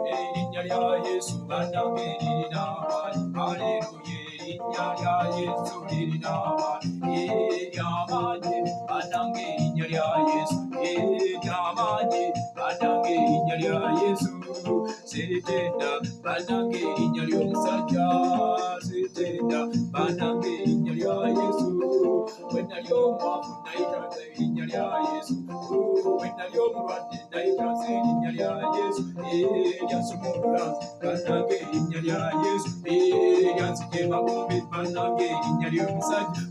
erinnya lya Yesu bannange lirina amaanyi. Haleluya, erinnya lya Yesu lirina amaanyi. Ery'amaanyi bannange erinnya lya Yesu. Ery'amaanyi bannange erinnya lya Yesu. Siritenda bannange erinnya ly'omusajja. Siritenda bannange erinnya lya Yesu. Bwe nali omwavu nayitanze erinnya lya Yesu. Bwe nali omulwadde nayitanze erinnya lya Yesu. Eryasumulula bannange erinnya lya Yesu. Eryanzigya emagombe bannange erinnya ly'omusajja.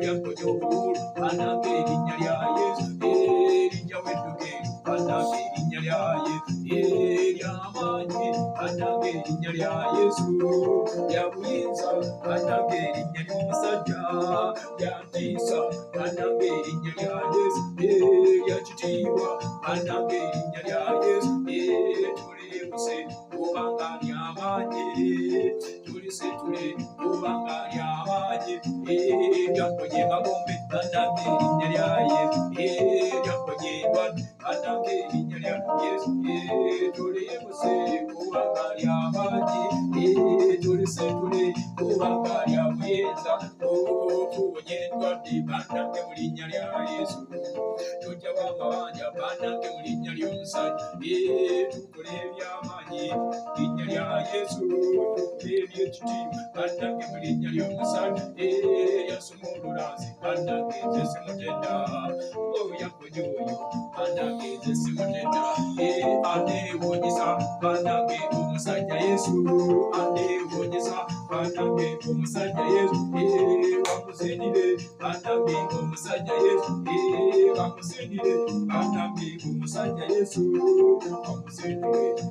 Lyamponya obuwulu bannange erinnya lya Yesu. Erijjawo edduke bannange erinnya lya Yesu. Ery'amaanyi bannange erinnya lya Yesu. Lya buyinza bannange erinnya ly'omusajja. Lyantiisa bannange erinnya lya Yesu. Lya kitiibwa bannange erinnya lya Yesu. Tuleebuse kubanga ly'amaanyi. Tulisitule kubanga ly'amaanyi. Lyamponya emagombe bannange erinnya lya Yesu. Lyamponya endwadde bannange erinnya lya Yesu. Tuleebuse kubanga ly'amaanyi. Tulisitule kubanga lya buyinza. Tuwonya endwadde bannange mu linnya lya Yesu. Tuggyawo amabanja bannange mu linnya ly'omusajja. Tukole eby'amaanyi linnya lya Yesu. Tukole eby'ekitiibwa bannange mu linnya ly'omusajja. Yasumulula nze bannange nze simutenda. Yamponya oyo bannange nze simutenda. Aneewonyesa bannange omusajja Yesu. Aneewonyesa bannange omusajja Yesu. Wamusinire bannange omusajja Yesu. Wamusinire bannange omusajja Yesu. Wamusinire